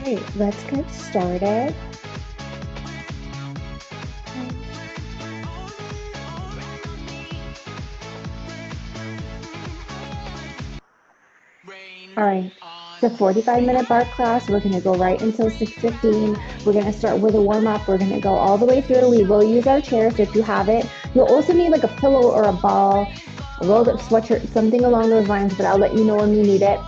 right, let's get started. All right, it's a 45-minute barre class. We're going to go right until 6:15. We're going to start with a warm-up. We're going to go all the way through. We will use our chairs if you have it. You'll also need like a pillow or a ball, a rolled up sweatshirt, something along those lines, but I'll let you know when you need it.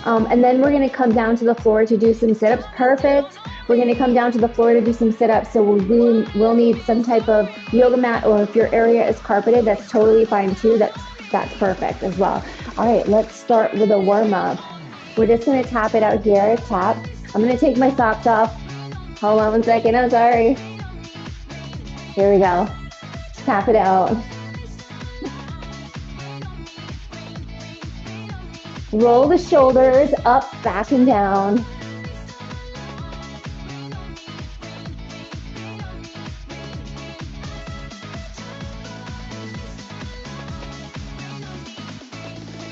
And then we're going to come down to the floor to do some sit-ups. Perfect. We're going to come down to the floor to do some sit-ups. So we'll need some type of yoga mat, or if your area is carpeted, that's totally fine too. That's perfect as well. All right, let's start with a warm-up. We're just going to tap it out here. Tap. I'm going to take my socks off. Hold on one second. I'm sorry. Here we go. Tap it out. Roll the shoulders up, back, and down.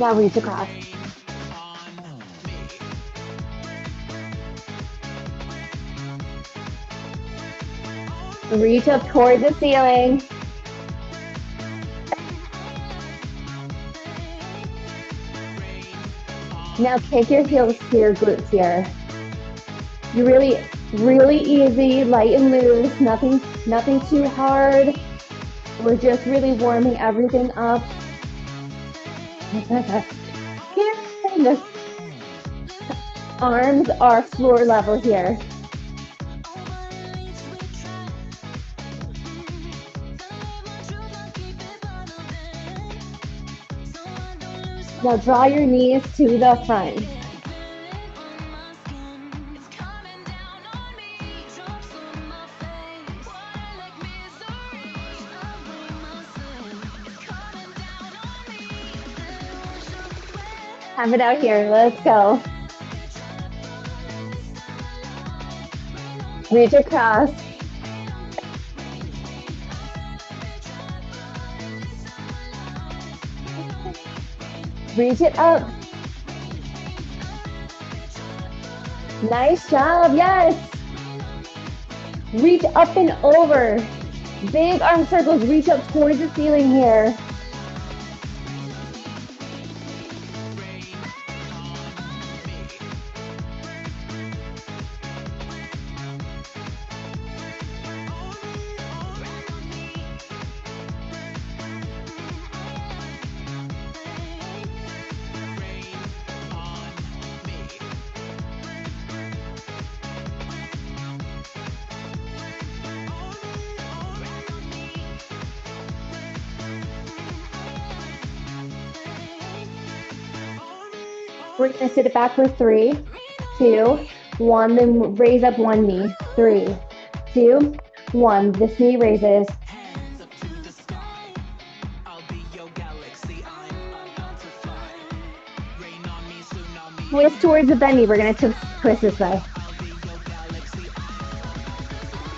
Now reach across. Reach up toward the ceiling. Now kick your heels to your glutes here. You're really easy, light and loose, nothing too hard. We're just really warming everything up. Good. Arms are floor level here. Now draw your knees to the front. Have it out here. Let's go. Reach across. Reach it up. Nice job. Yes. Reach up and over. Big arm circles. Reach up towards the ceiling here. We're going to sit it back for 3, 2, 1, then raise up one knee. 3, 2, 1. This knee raises. Twist towards the bendy. We're going to twist this way.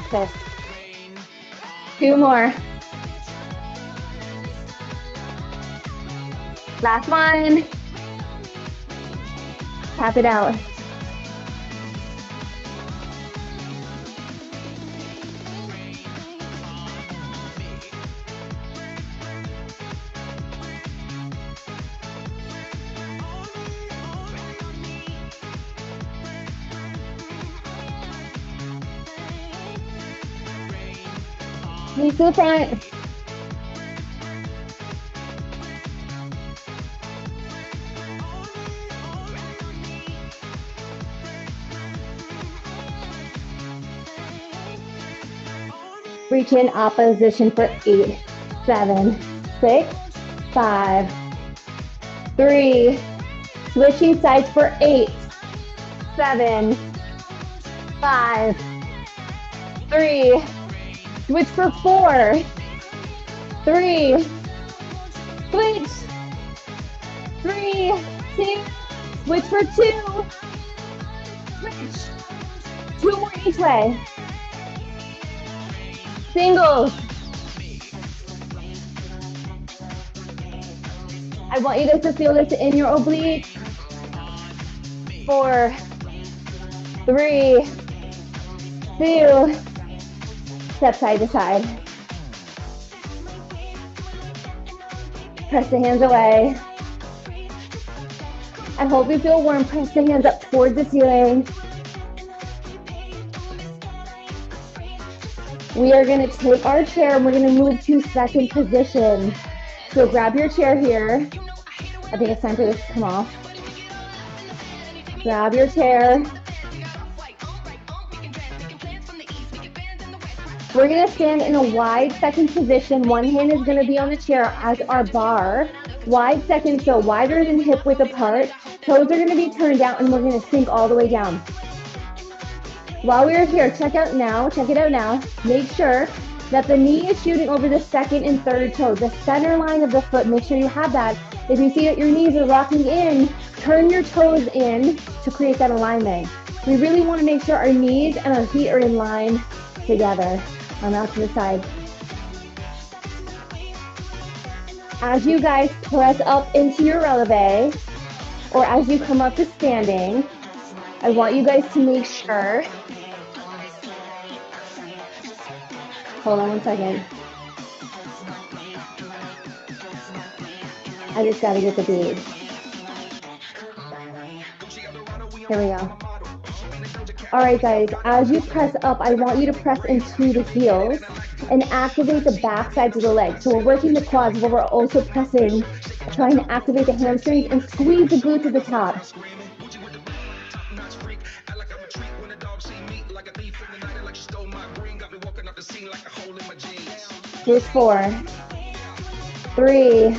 Twist. 2 more. Last one. Tap it out. Knees to the front. Reach in opposition for 8, 7, 6, 5, 3. Switching sides for 8, 7, 5, 3. Switch for 4, 3. Switch. 3, 2. Switch for 2. Switch. 2 more each way. Singles. I want you guys to feel this in your obliques. 4, 3, 2, step side to side. Press the hands away. I hope you feel warm. Press the hands up towards the ceiling. We are going to take our chair and we're going to move to second position. So grab your chair here. I think it's time for this to come off. Grab your chair. We're going to stand in a wide second position. One hand is going to be on the chair as our bar. Wide second, so wider than hip width apart. Toes are going to be turned out and we're going to sink all the way down. While we are here, check it out now. Make sure that the knee is shooting over the second and third toe, the center line of the foot. Make sure you have that. If you see that your knees are rocking in, turn your toes in to create that alignment. We really want to make sure our knees and our feet are in line together. I'm out to the side. As you guys press up into your releve, or as you come up to standing, I want you guys to make sure. Hold on one second. I just gotta get the bead. Here we go. All right, guys, as you press up, I want you to press into the heels and activate the back sides of the legs. So we're working the quads, but we're also pressing, trying to activate the hamstrings and squeeze the glutes at the top. Here's 4, 3,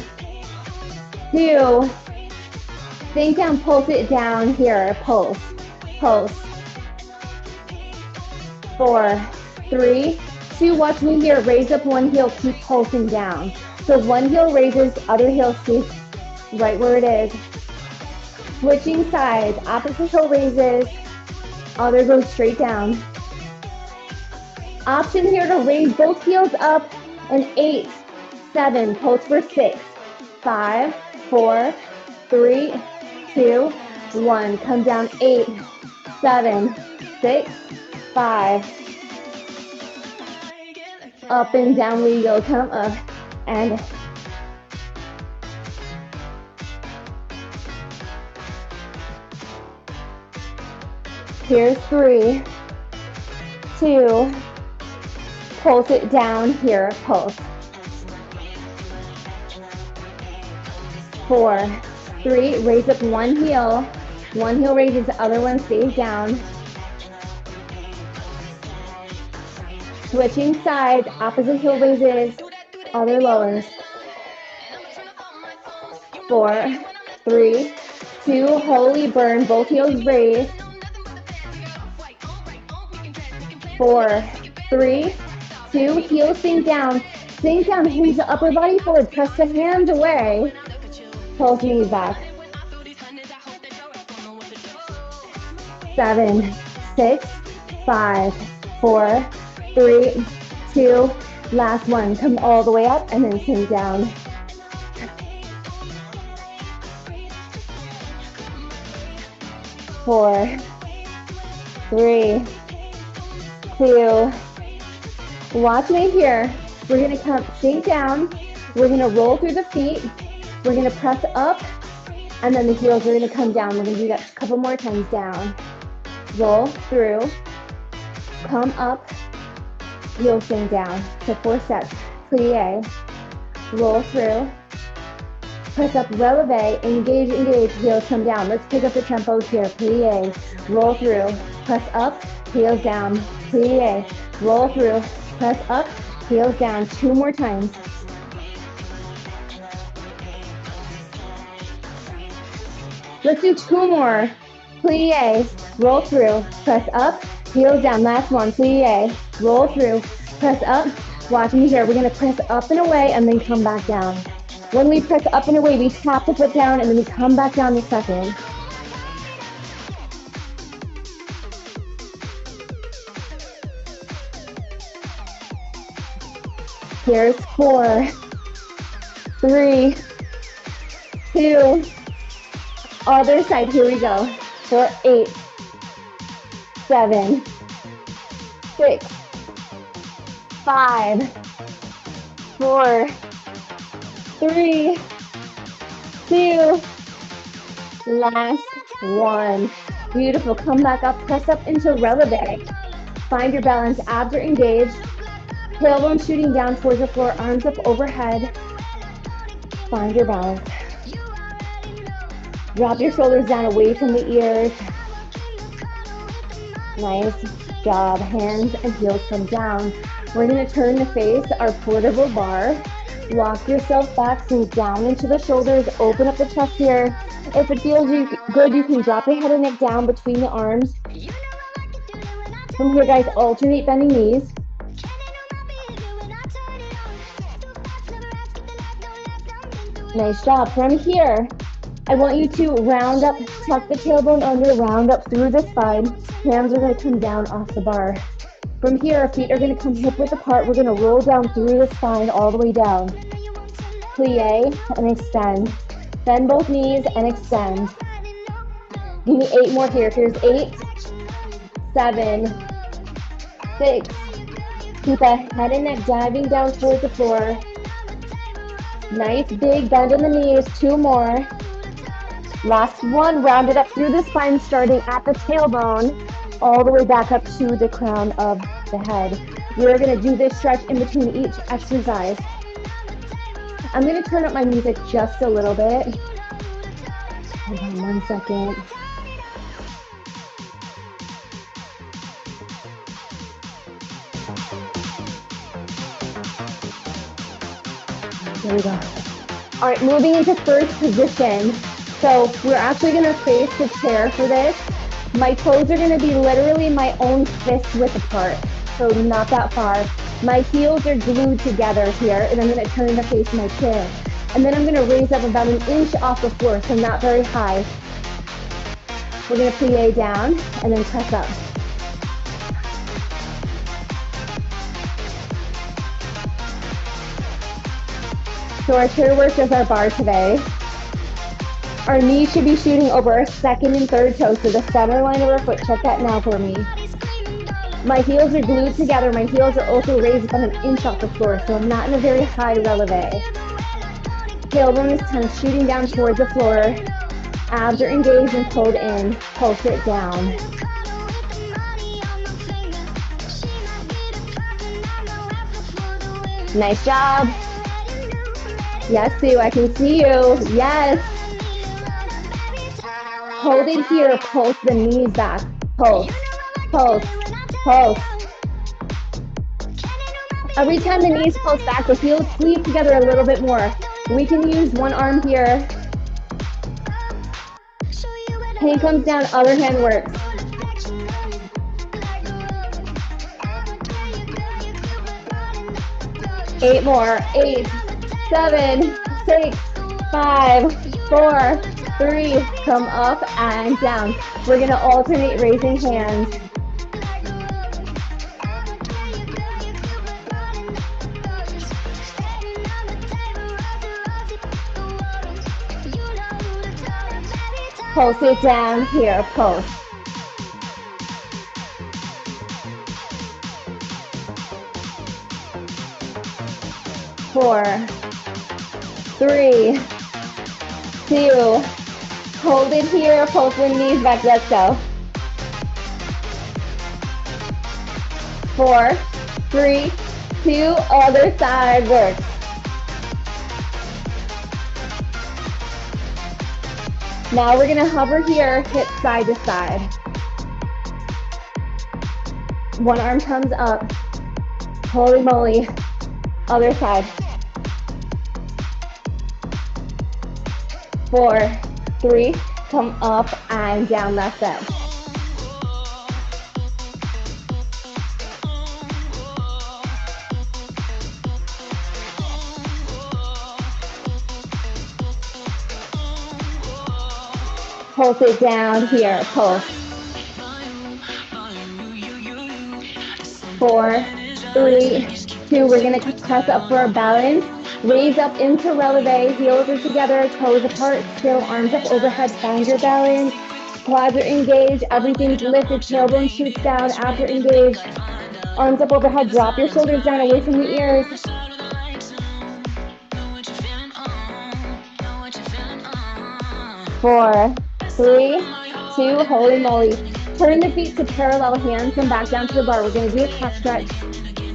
2, sink down, pulse it down here, pulse. 4, 3, 2, watch me here, raise up one heel, keep pulsing down. So one heel raises, other heel stays right where it is. Switching sides, opposite heel raises, other goes straight down. Option here to raise both heels up, and 8, 7, pulse for 6, 5, 4, 3, 2, 1. Come down, 8, 7, 6, 5. Up and down we go. Come up and here's 3, 2, pulse it down here, pulse. 4, 3, raise up one heel raises, the other one stays down. Switching sides, opposite heel raises, other lowers. 4, 3, 2, holy burn, both heels raise. 4, 3, 2, heels sink down, hinge the upper body forward, press the hands away, pulse knees back. 7, 6, 5, 4, 3, 2, last one. Come all the way up and then sink down. Four, 3, 2, watch me here. We're gonna come sink down. We're gonna roll through the feet. We're gonna press up and then the heels are gonna come down. We're gonna do that a couple more times. Down, roll through, come up, heel sink down. So 4 steps. Plie, roll through, press up, releve, engage, heels come down. Let's pick up the tempos here. Plie, roll through, press up, heels down. Plie, roll through, press up, heels down. 2 more times. Let's do 2 more. Plie, roll through, press up, heels down. Last one. Plie, roll through, press up. Watch me here. We're going to press up and away and then come back down. When we press up and away, we tap the foot down and then we come back down in a second. Here's 4, 3, 2, other side, here we go. For 8, 7, 6, 5, 4, 3, 2, last one. Beautiful. Come back up, press up into releve. Find your balance. Abs are engaged. Tailbone shooting down towards the floor, arms up overhead. Find your balance. Drop your shoulders down away from the ears. Nice job. Hands and heels come down. We're going to turn to face our portable bar. Walk yourself back, sink down into the shoulders, open up the chest here. If it feels good, you can drop your head and neck down between the arms. From here, guys, alternate bending knees. Nice job. From here, I want you to round up, tuck the tailbone under, round up through the spine. Hands are going to come down off the bar. From here, our feet are going to come hip width apart. We're going to roll down through the spine all the way down. Plie and extend. Bend both knees and extend. Give me 8 more here. Here's 8, 7, 6. Keep the head and neck diving down towards the floor. Nice big bend in the knees. 2 more. Last one. Round it up through the spine, starting at the tailbone, all the way back up to the crown of the head. We're going to do this stretch in between each exercise. I'm going to turn up my music just a little bit. Hold on 1 second. There we go. All right, moving into first position. So we're actually going to face the chair for this. My toes are going to be literally my own fist width apart, so not that far. My heels are glued together here, and I'm going to turn to face my chair. And then I'm going to raise up about 1 inch off the floor, so not very high. We're going to plie down and then press up. So our chair work is our bar today. Our knees should be shooting over our second and third toes, so the center line of our foot. Check that now for me. My heels are glued together. My heels are also raised about 1 inch off the floor, so I'm not in a very high releve. Tailbone is kind of shooting down towards the floor. Abs are engaged and pulled in. Pulse it down. Nice job. Yes, Sue, I can see you. Yes. Hold it here. Pulse the knees back. Pulse, pulse, pulse. Every time the knees pulse back, the heels squeeze together a little bit more. We can use one arm here. Hand comes down, other hand works. Eight more. 8, 7, 6, 5, 4, 3. Come up and down. We're going to alternate raising hands. Pulse it down here, pulse. Four, 3, 2, hold it here, pulse the knees back, let's go. 4, 3, 2, other side, work. Now we're gonna hover here, hip side to side. One arm comes up, holy moly, other side. 4, 3, come up and down, left edge. Pulse it down here, pulse. 4, 3, 2, we're gonna press up for our balance. Raise up into releve, heels are together, toes apart, still arms up overhead, find your balance. Quads are engaged, everything's lifted, tailbone shoots down, abs are engaged. Arms up overhead, drop your shoulders down away from the ears. 4, 3, 2, holy moly. Turn the feet to parallel, hands come back down to the bar. We're gonna do a calf stretch.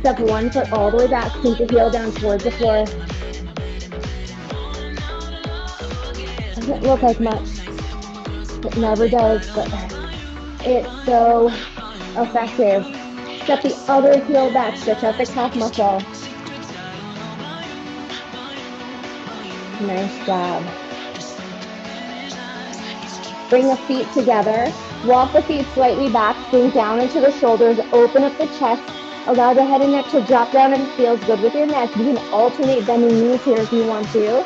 Step one foot all the way back, sink the heel down towards the floor. Doesn't look like much. It never does, but it's so effective. Step the other heel back, stretch out the calf muscle. Nice job. Bring the feet together. Walk the feet slightly back, sink down into the shoulders, open up the chest. Allow the head and neck to drop down if it feels good with your neck. You can alternate bending knees here if you want to.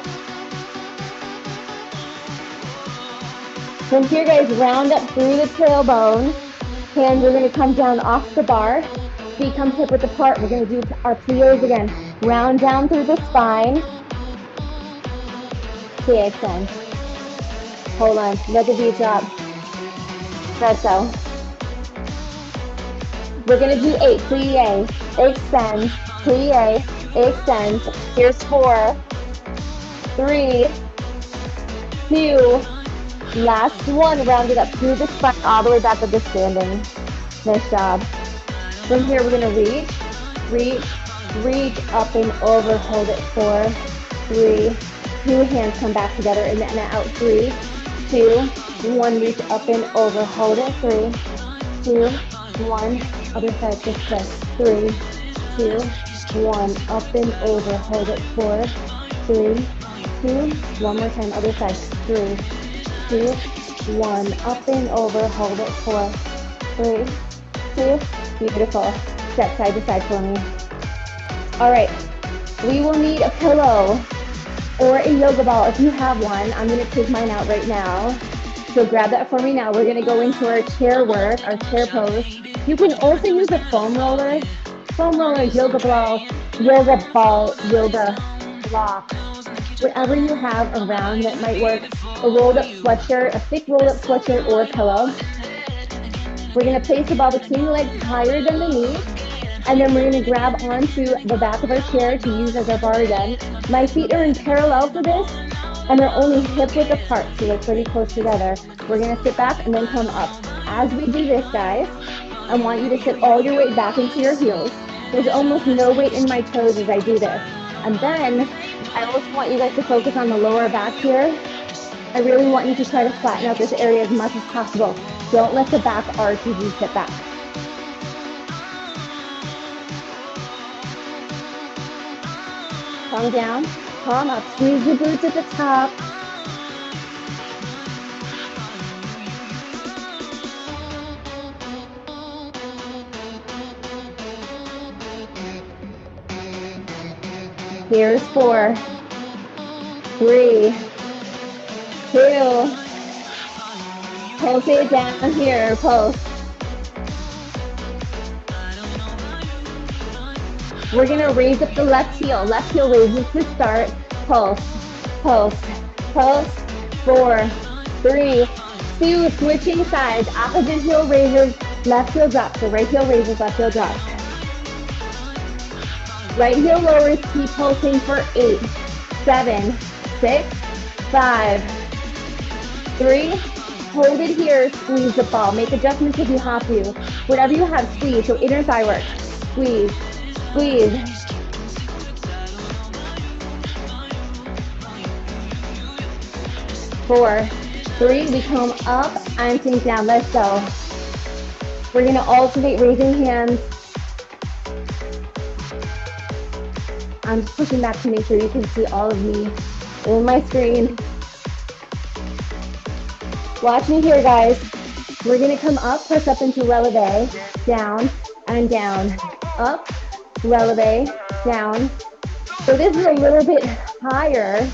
From here, guys, round up through the tailbone. Hands are going to come down off the bar. Feet come hip width apart. We're going to do our pliés again. Round down through the spine. Plie extend. Hold on. Let the feet drop. That's so. We're going to do 8. Plie. Extend. Plie. Extend. Here's 4. 3. 2. Last one, round it up through the spine, all the way back up to standing. Nice job. From here, we're gonna reach, up and over, hold it. 4, 3, 2, hands come back together, and then out. 3, 2, 1, reach up and over, hold it. 3, 2, 1, other side, just press. 3, 2, 1, up and over, hold it. 4, 3, 2, one more time, other side. 3, 2, 1, up and over, hold it. 4, 3, 2, beautiful. Step side to side for me. All right, we will need a pillow or a yoga ball if you have one. I'm gonna take mine out right now. So grab that for me now. We're gonna go into our chair work, our chair pose. You can also use a foam roller, yoga ball, yoga block. Whatever you have around that might work. A rolled up sweatshirt, a thick rolled up sweatshirt or a pillow. We're gonna place the ball between the legs higher than the knee. And then we're gonna grab onto the back of our chair to use as our bar again. My feet are in parallel for this, and they're only hip width apart, so they're pretty close together. We're gonna sit back and then come up. As we do this, guys, I want you to sit all your weight back into your heels. There's almost no weight in my toes as I do this. And then I also want you guys to focus on the lower back here. I really want you to try to flatten out this area as much as possible. Don't let the back arch as you sit back. Calm down, calm up. Squeeze the glutes at the top. Here's 4, 3, 2, pulse it down here, pulse. We're gonna raise up the left heel raises to start, pulse, pulse, pulse. 4, 3, 2, switching sides, opposite heel raises, left heel drops, so right heel raises, left heel drops. Right heel lowers, keep pulsing for 8, 7, 6, 5, 3, hold it here, squeeze the ball. Make adjustments if you have to. Whatever you have, squeeze, so inner thigh work. Squeeze, squeeze. 4, 3, we come up and sink down. Let's go. We're gonna alternate raising hands. I'm just pushing back to make sure you can see all of me in my screen. Watch me here, guys. We're gonna come up, press up into releve, down and down, up, releve, down. So this is a little bit higher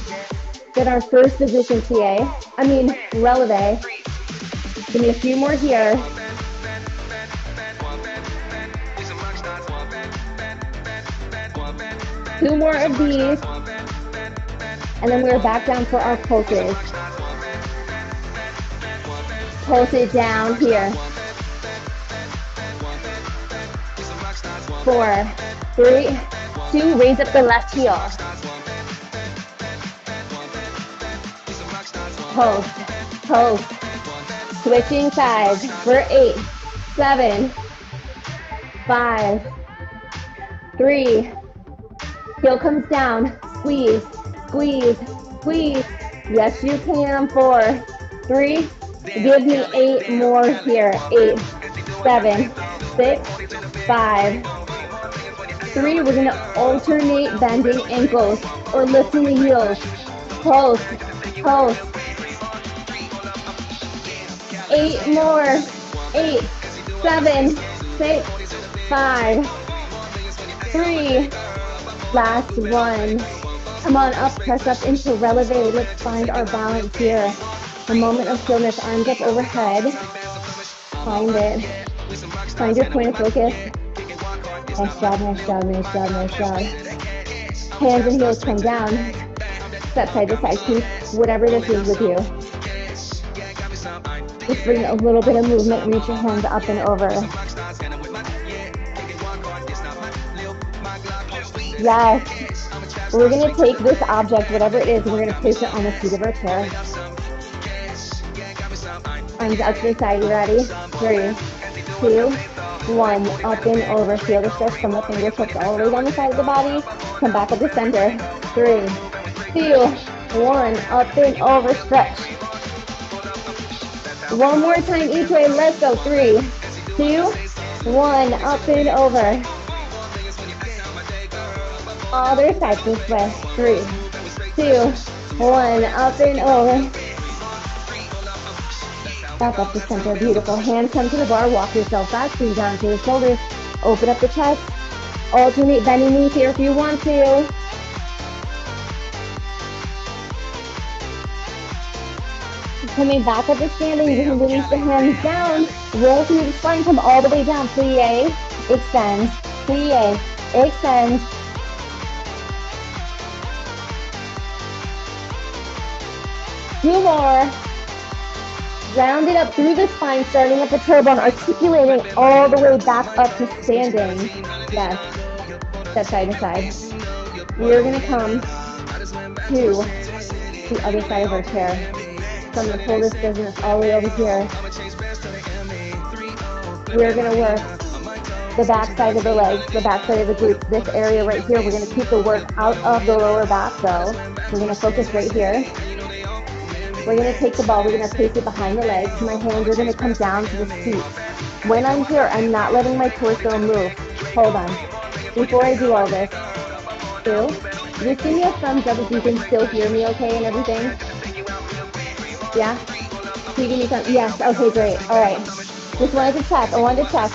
than our first position releve. Give me a few more here. Two more of these, and then we're back down for our pulses. Pulse it down here. 4, 3, 2, raise up the left heel. Post, post. Switching sides for 8, 7, 5, 3. Heel comes down. Squeeze, squeeze, squeeze. Yes, you can. 4, 3. Give me 8 more here. 8, 7, 6, 5, 3. We're going to alternate bending ankles or lifting the heels. Post, post. 8 more. 8, 7, 6, 5, 3. Last one. Come on up, press up into releve. Let's find our balance here. A moment of stillness, arms up overhead. Find it. Find your point of focus. Nice job, nice job, nice job, nice job. Hands and heels come down. Step side to side, keep whatever this is with you. Just bring a little bit of movement, reach your hands up and over. Yes. We're going to take this object, whatever it is, and we're going to place it on the seat of our chair. Arms out to the side. You ready? 3, 2, 1. Up and over. Feel the stretch from the fingertips all the way down the side of the body. Come back up to center. 3, 2, 1. Up and over. Stretch. One more time each way. Let's go. 3, 2, 1. Up and over. Other side this way. 3, 2, 1. Up and over. Back up to center. Beautiful. Hands come to the bar. Walk yourself back. Squeeze down to the shoulders. Open up the chest. Alternate bending knees here if you want to. Coming back up to standing. You can release the hands down. Roll through the spine. Come all the way down. Plie. Extend. Plie. Extend. Two more. Round it up through the spine, starting at the tailbone, articulating all the way back up to standing. Yes. Step side to side. We are going to come to the other side of our chair. So I'm going to pull this business all the way over here. We are going to work the back side of the legs, the back side of the glutes, this area right here. We're going to keep the work out of the lower back though. We're going to focus right here. We're going to take the ball, we're going to place it behind the legs. My hands are going to come down to the seat. When I'm here, I'm not letting my torso move. Hold on. Before I do all this, just give me a thumbs up if you can still hear me okay and everything. Yeah? Can you give me some? Yes, okay, great. All right. Just wanted to check. I wanted to check.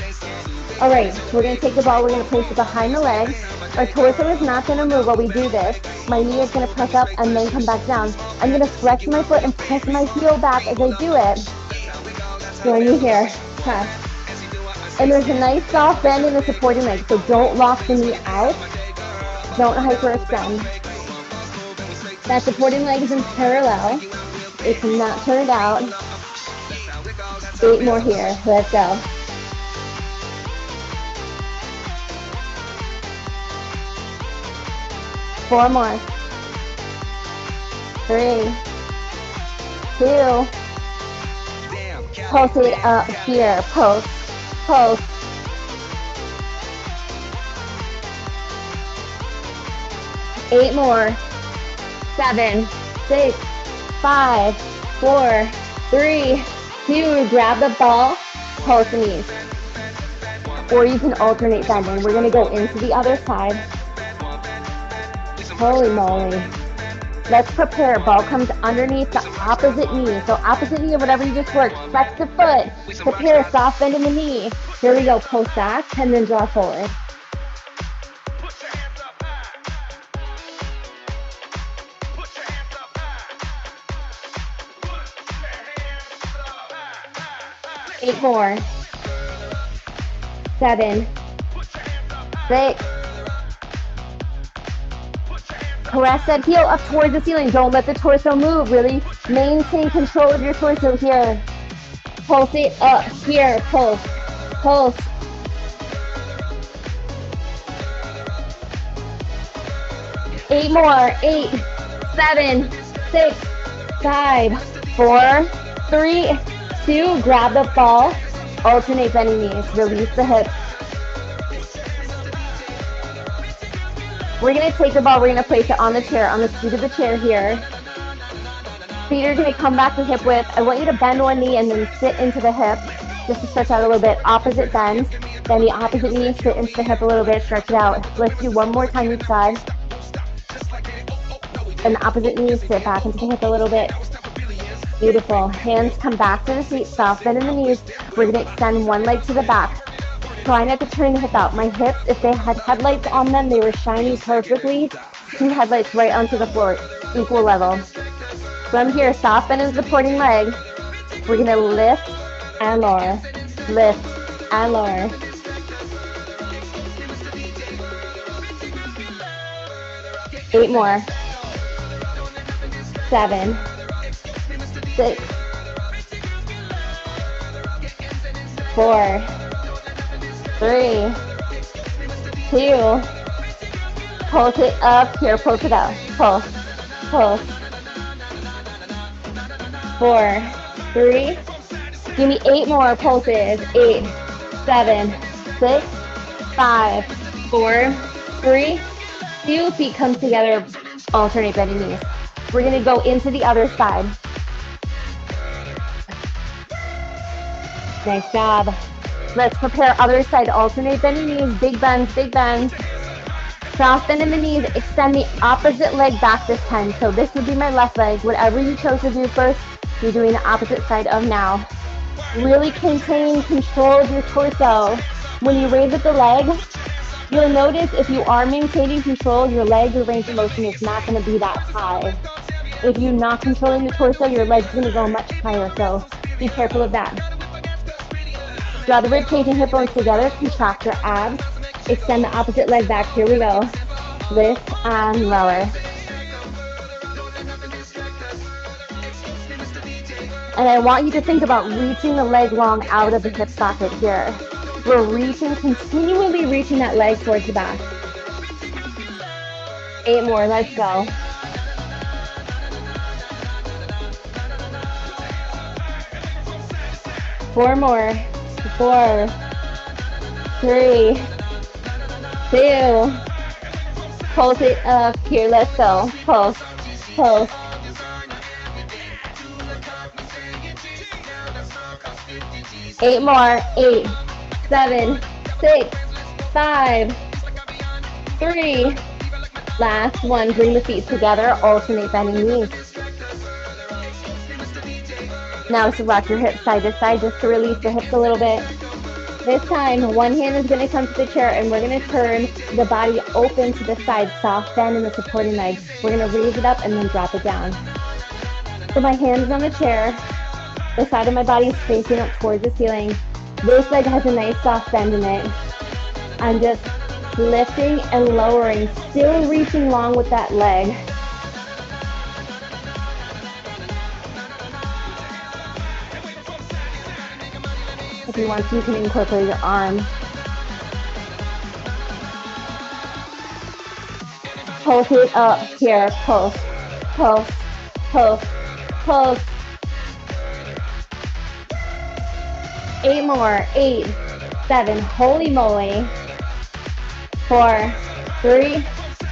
All right, we're going to take the ball, we're going to place it behind the legs. Our torso is not going to move while we do this. My knee is going to press up and then come back down. I'm going to stretch my foot and press my heel back as I do it. Join me here. Press. And there's a nice soft bend in the supporting leg, so don't lock the knee out. Don't hyperextend. That supporting leg is in parallel. It's not turned out. 8 more here. Let's go. Four more. 3, 2. Pulse it up here. Pulse. Pulse. 8 more. 7, 6, 5, 4, 3, 2. Grab the ball. Pulse the knees. Or you can alternate bending. We're going to go into the other side. Holy moly. Let's prepare. Ball comes underneath the opposite knee. So opposite knee of whatever you just worked. Flex the foot. Prepare a soft bend in the knee. Here we go. Post back and then draw forward. Eight more. 7, 6. Press that heel up towards the ceiling. Don't let the torso move. Really maintain control of your torso here. Pulse it up here, pulse, pulse. 8 more, 8, 7, 6, 5, 4, 3, 2, grab the ball, alternate bending knees, release the hips. We're gonna take the ball, we're gonna place it on the chair, on the seat of the chair here. Feet are gonna come back to hip width. I want you to bend one knee and then sit into the hip, just to stretch out a little bit. Opposite bend, then the opposite knee, sit into the hip a little bit, stretch it out. Let's do one more time each side. And the opposite knee, sit back into the hip a little bit. Beautiful. Hands come back to the seat, soft bend in the knees. We're gonna extend one leg to the back. Try not to turn the hip out. My hips, if they had headlights on them, they were shining perfectly. 2 headlights right onto the floor, equal level. From here, soft bend and supporting leg. We're gonna lift and lower, lift and lower. Eight more. 7, 6, 4, 3, 2, pulse it up here, pulse it out, pulse, pulse. 4, 3, give me 8 more pulses, 8, 7, 6, 5, 4, 3, 2, feet come together, alternate bending knees. We're gonna go into the other side. Nice job. Let's prepare other side, alternate bending knees, big bends, big bends. Soft bend in the knees, extend the opposite leg back this time. So this would be my left leg. Whatever you chose to do first, you're doing the opposite side of now. Really contain, control your torso. When you raise up the leg, you'll notice if you are maintaining control, your leg, your range of motion is not gonna be that high. If you're not controlling the torso, your leg's gonna go much higher, so be careful of that. Draw the rib cage and hip bones together, contract your abs, extend the opposite leg back, here we go. Lift and lower. And I want you to think about reaching the leg long out of the hip socket here. We're reaching, continually reaching that leg towards the back. 8 more, let's go. Four more. 4, 3, 2, pulse it up here, let's go. Pulse, pulse. 8 more, 8, 7, 6, 5, 3. Last one, bring the feet together, alternate bending knees. Now to rock your hips side to side just to release the hips a little bit. This time, one hand is going to come to the chair and we're going to turn the body open to the side, soft bend in the supporting leg. We're going to raise it up and then drop it down. So my hand is on the chair. The side of my body is facing up towards the ceiling. This leg has a nice soft bend in it. I'm just lifting and lowering, still reaching long with that leg. If you want to, you can incorporate your arm. Pulse it up here, pulse, pulse, pulse, pulse. 8 more, 8, 7, holy moly. 4, 3,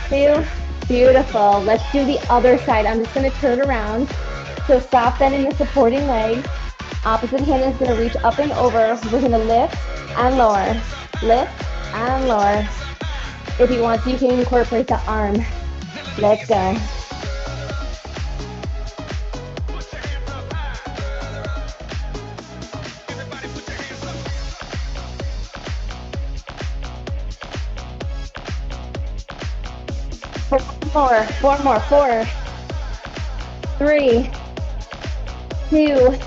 2, beautiful. Let's do the other side. I'm just gonna turn around. So soft bend in the supporting leg. Opposite hand is gonna reach up and over. We're gonna lift and lower, lift and lower. If you want to, you can incorporate the arm. Let's go. Four more, 4, 3, 2,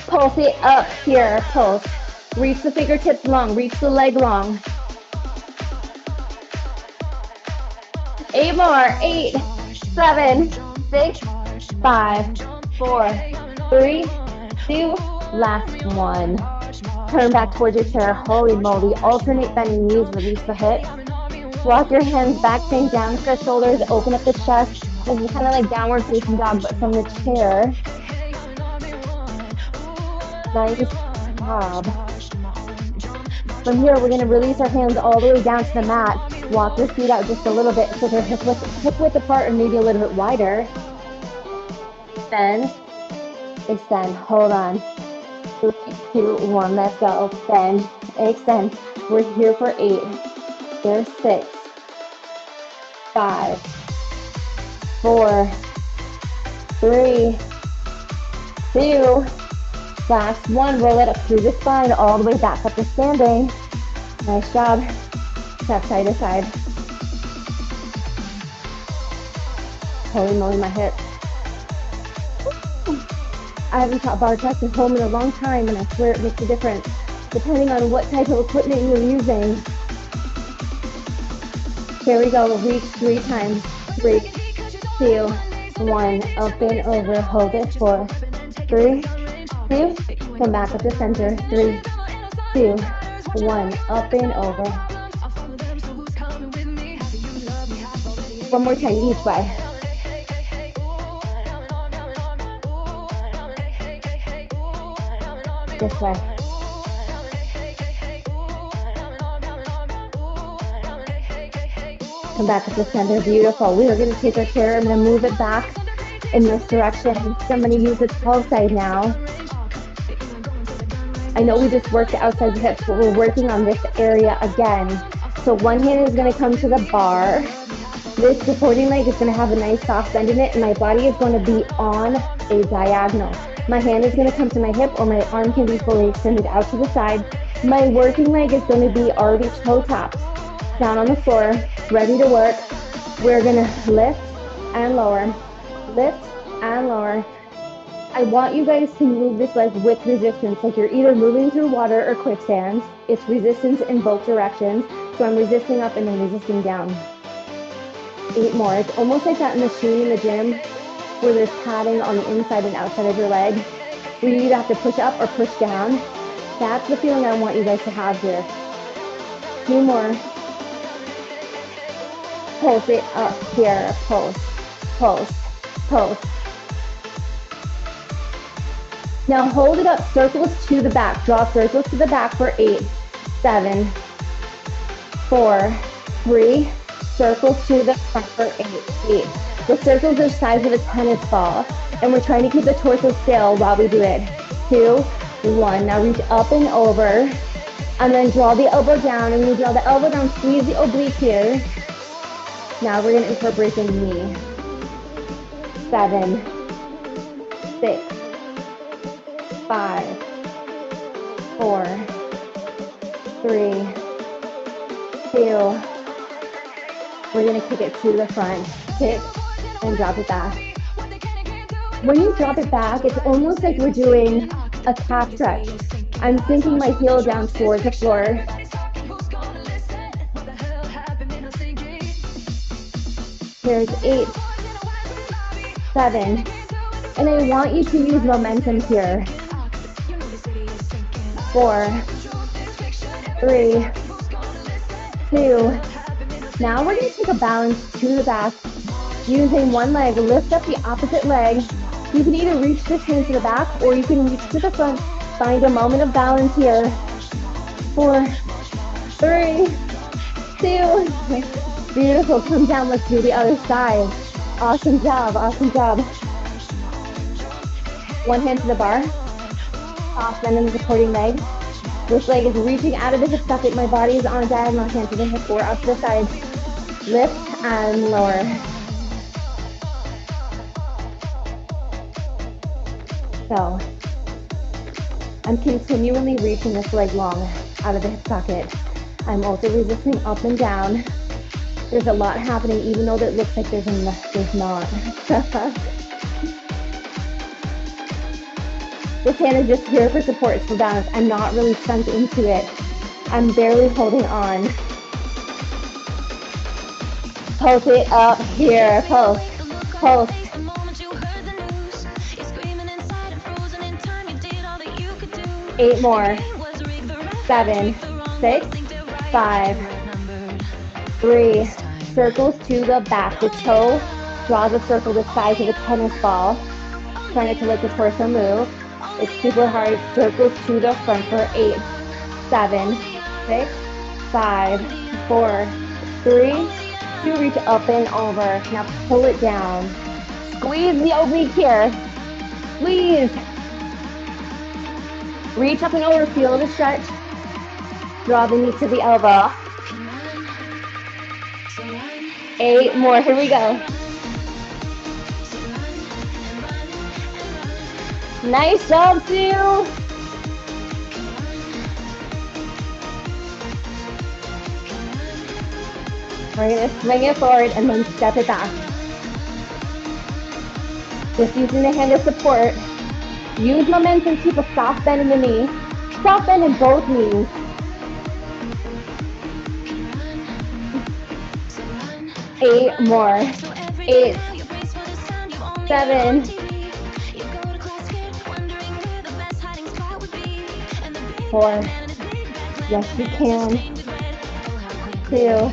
pulse it up here, pulse. Reach the fingertips long, reach the leg long. 8 more, 8, 7, 6, 5, 4, 3, 2, last one. Turn back towards your chair. Holy moly. Alternate bending knees, release the hips. Walk your hands back, sink down, stretch shoulders, open up the chest. This is kind of like downward facing dog, but from the chair. Nice job. From here, we're going to release our hands all the way down to the mat. Walk your feet out just a little bit so they're hip width apart and maybe a little bit wider. Bend, extend, hold on. 3, 2, 1, let's go. Bend, extend. We're here for 8. There's 6, 5, 4, 3, 2, last one. Roll it up through the spine, all the way back up to standing. Nice job. Step side to side. Holy moly, my hips. I haven't taught bar press at home in a long time, and I swear it makes a difference, depending on what type of equipment you're using. Here we go, reach 3 times. 3, 2, 1, up and over, hold it, 4, 3, 2, come back up to center, 3, 2, 1, up and over. One more time, each way. This way. Come back to the center, beautiful. We are going to take our chair, I'm going to move it back in this direction. So I'm going to use the 12 side now. I know we just worked the outside the hips, but we're working on this area again. So one hand is going to come to the bar. This supporting leg is going to have a nice soft bend in it, and my body is going to be on a diagonal. My hand is going to come to my hip, or my arm can be fully extended out to the side. My working leg is going to be already toe tapped down on the floor, ready to work. We're going to lift and lower, lift and lower. I want you guys to move this leg with resistance, like you're either moving through water or quicksand. It's resistance in both directions. So I'm resisting up and then resisting down. 8 more. It's almost like that machine in the gym where there's padding on the inside and outside of your leg, where you either have to push up or push down. That's the feeling I want you guys to have here. 2 more. Pulse it up here. Pulse, pulse, pulse. Now hold it up, circles to the back. Draw circles to the back for 8, 7, 4, 3. Circles to the front for 8. The circles are the size of a tennis ball, and we're trying to keep the torso still while we do it. 2, 1. Now reach up and over, and then draw the elbow down. And when you draw the elbow down, squeeze the oblique here. Now we're going to incorporate the knee. 7, 6, 5, 4, 3, 2. We're going to kick it to the front, kick, and drop it back. When you drop it back, it's almost like we're doing a calf stretch. I'm sinking my heel down towards the floor. Here's 8, 7, and I want you to use momentum here. 4, 3, 2. Now we're going to take a balance to the back. Using one leg, lift up the opposite leg. You can either reach this hand to the back or you can reach to the front. Find a moment of balance here. 4, 3, 2. Beautiful. Come down. Let's do the other side. Awesome job. Awesome job. One hand to the bar. Soft bend in the supporting leg. This leg is reaching out of the hip socket. My body is on a diagonal. Hand to the hip or up to the side. Lift and lower. So, I'm continually reaching this leg long out of the hip socket. I'm also resisting up and down. There's a lot happening, even though it looks like there's not. This hand is just here for support, it's for balance. I'm not really sunk into it. I'm barely holding on. Pulse it up here, pulse, pulse. 8 more. 7, 6, 5, 3. Circles to the back. The toe draws a circle the size of a tennis ball. Try not to let the torso move. It's super hard. Circles to the front for 8, 7, 6, 5, 4, 3, 2. Reach up and over. Now pull it down. Squeeze the oblique here. Squeeze. Reach up and over. Feel the stretch. Draw the knee to the elbow. 8 more. Here we go. Nice job, Sue. We're going to swing it forward and then step it back. Just using the hand as support. Use momentum, keep a soft bend in the knee. Soft bend in both knees. 8 more. 8, 7, 4. Yes, you can. 2.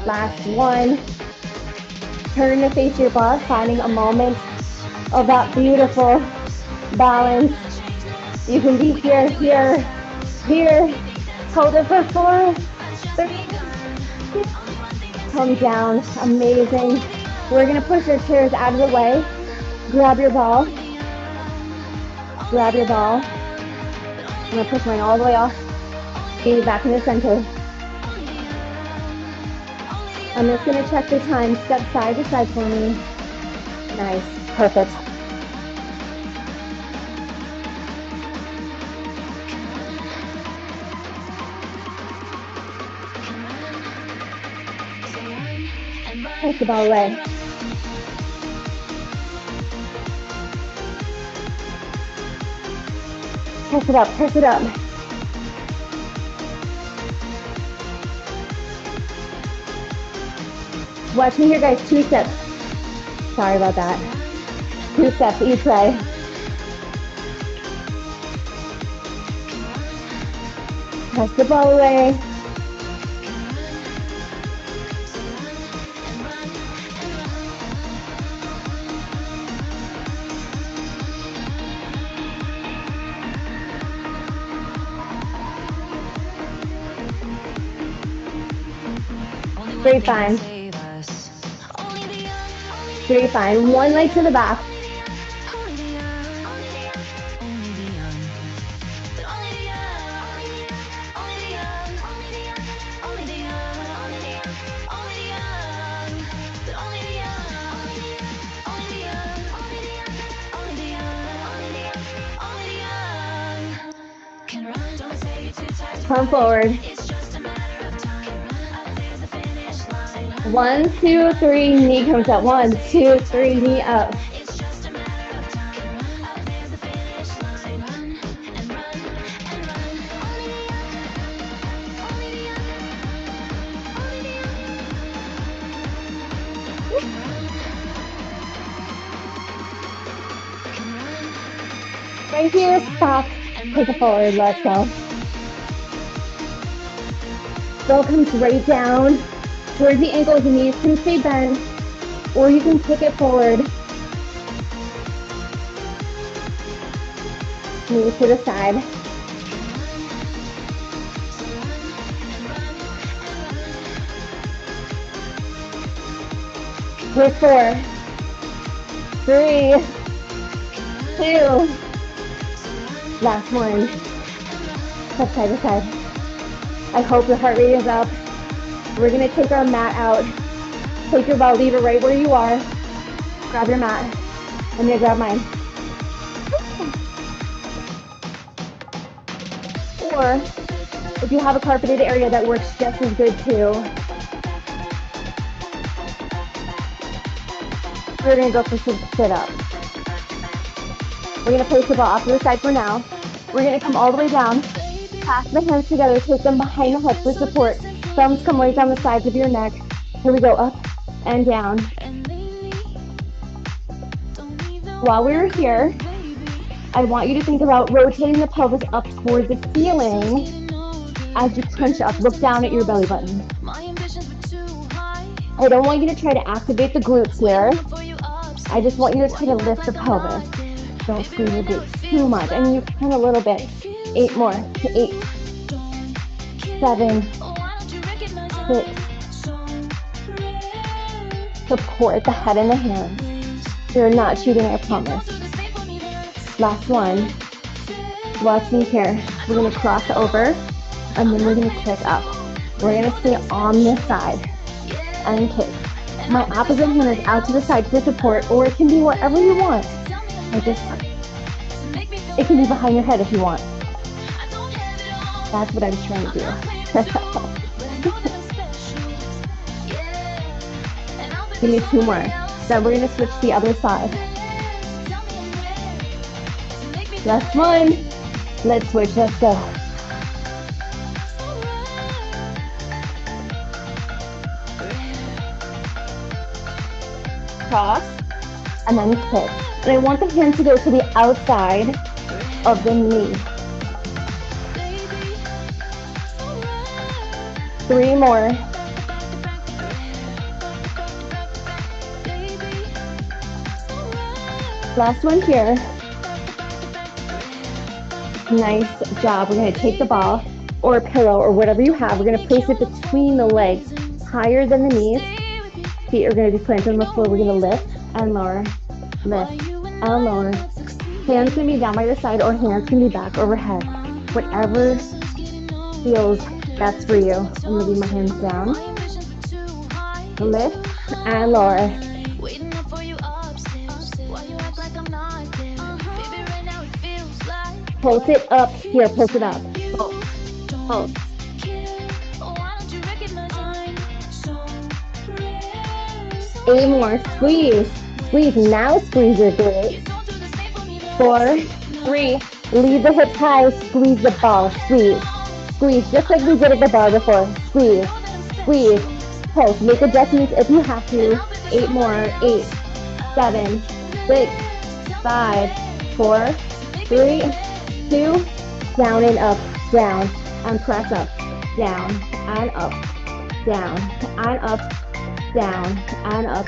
Last 1. Turn to face your boss, finding a moment of that beautiful balance. You can be here, here, here. Hold it for 4, 3. Come down. Amazing. We're going to push our chairs out of the way. Grab your ball. Grab your ball. I'm going to push mine all the way off. Get you back in the center. I'm just going to check the time. Step side to side for me. Nice. Perfect. Push the ball away. Press it up, press it up. Watch me here, guys. 2 steps. Sorry about that. 2 steps each way. Press the ball away. Very fine. Very fine. One leg to the back. Come forward. 1, 2, 3, knee comes up. 1, 2, 3, knee up. Right here, stop. Take it forward, let's go. Ball comes right down. Towards the ankles, the knees can stay bent, or you can kick it forward. Knees to the side. With 4, 3, 2. Last one. Step side to side. I hope your heart rate is up. We're going to take our mat out. Take your ball, leave it right where you are. Grab your mat. I'm going to grab mine. Or, if you have a carpeted area, that works just as good too. We're going to go for some sit-ups. We're going to place the ball off to the side for now. We're going to come all the way down. Clasp the hands together, take them behind the hips for support. Thumbs come right down the sides of your neck. Here we go, up and down. While we're here, I want you to think about rotating the pelvis up towards the ceiling as you crunch up. Look down at your belly button. I don't want you to try to activate the glutes here. I just want you to try to lift the pelvis. Don't squeeze the glutes too much. And you can a little bit. 8 more. 8, 7, 6. Support the head and the hands. You're not cheating, I promise. Last one. Watch me here. We're going to cross over, and then we're going to kick up. We're going to stay on this side and kick. My opposite hand is out to the side for support, or it can be wherever you want. It can be behind your head if you want. That's what I'm trying to do. Give me 2 more. Then we're going to switch to the other side. Last one. Let's switch. Let's go. Cross and then kick. And I want the hands to go to the outside of the knee. 3 more. Last one here. Nice job. We're going to take the ball or a pillow or whatever you have. We're going to place it between the legs, higher than the knees. Feet are going to be planted on the floor. We're going to lift and lower, lift and lower. Hands can be down by the side or hands can be back overhead. Whatever feels best for you. I'm going to leave my hands down. Lift and lower. Pulse it up here, pulse it up. Pulse. 8 more, squeeze. Squeeze, now squeeze your glutes. 4, 3, leave the hips high, squeeze the ball, squeeze. Squeeze, just like we did at the bar before. Squeeze, squeeze, pulse. Make adjustments if you have to. 8 more, 8, 7, 6, 5, 4, 3, 2, down and up, down, and press up, down, and up, down, and up, down, and up.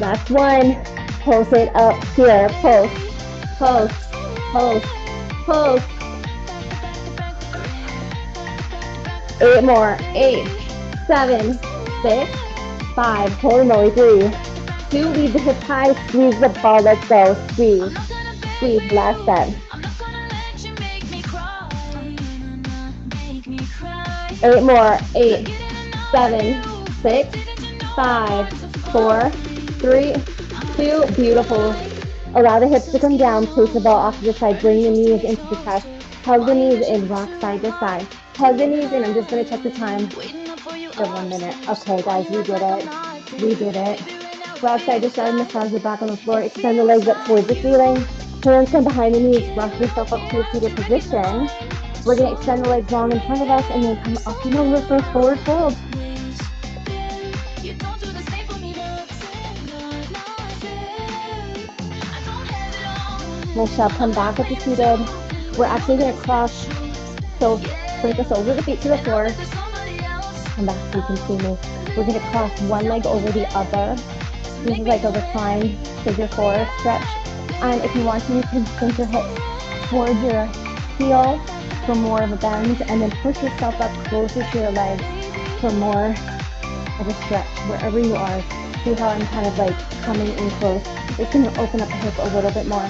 Last one. Pulse it up here. Pulse, pulse, pulse, pulse. 8 more. 8, 7, 6, 5. Hold and roll. 3, 2. Leave the hips high. Squeeze the ball. Let's go. Squeeze. Squeeze. Last set. 8 more. 8, 7, 6, 5, 4, 3, 2. Beautiful. Allow the hips to come down. Place the ball off to the side. Bring the knees into the chest. Hug the knees in. Rock side to side. Hug the knees in. I'm just going to check the time for 1 minute. Okay, guys, we did it. We did it. Rock side to side. Massage the back on the floor. Extend the legs up towards the ceiling. Hands come behind the knees. Rock yourself up to a seated position. We're going to extend the legs long in front of us and then come up and over for a forward fold. Nice job. Come back up to seated. We're actually going to cross. So bring the soles of the feet to the floor. Come back so you can see me. We're going to cross one leg over the other. This is like a recline figure 4 stretch. And if you want to, you can sink your hips towards your heel for more of a bend, and then push yourself up closer to your legs for more of a stretch wherever you are. See how I'm kind of like coming in close. It's going to open up the hip a little bit more.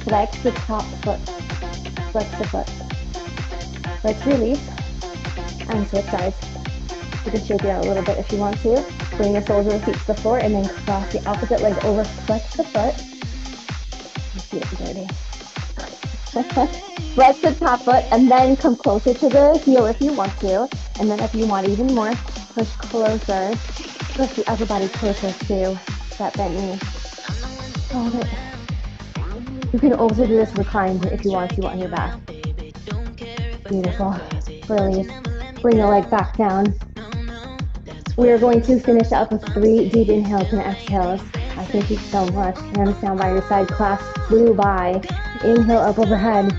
Flex the top foot. Flex the foot. Let's release and switch sides. You can shake it out a little bit if you want to. Bring the soles of the feet to the floor and then cross the opposite leg over. Flex the foot. Let's see it dirty. Flex the top foot and then come closer to the heel if you want to. And then if you want even more, push closer. Push the upper body closer to that bent knee. Hold it. You can also do this reclined if you want to on your back. Beautiful. Release. Bring the leg back down. We are going to finish up with 3 deep inhales and exhales. I thank you so much. Hands down by your side. Class flew by. Inhale up overhead.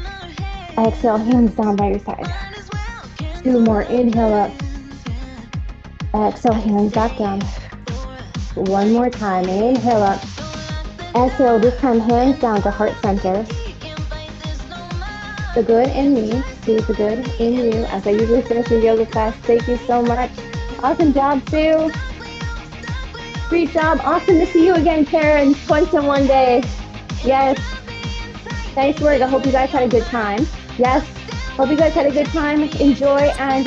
Exhale, hands down by your side. 2 more. Inhale up. Exhale, hands back down. 1 more time. Inhale up. Exhale, this time hands down to heart center. The good in me sees the good in you, as I usually finish a yoga class. Thank you so much. Awesome job, Sue. Great job. Awesome to see you again, Karen. Twice in one day. Yes. Nice work. I hope you guys had a good time. Yes. Hope you guys had a good time. Enjoy and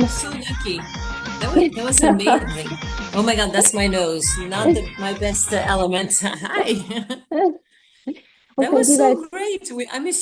So lucky. That was amazing. Oh my God, that's my nose. Not my best element. Hi. well, That thank was you guys. so great. I miss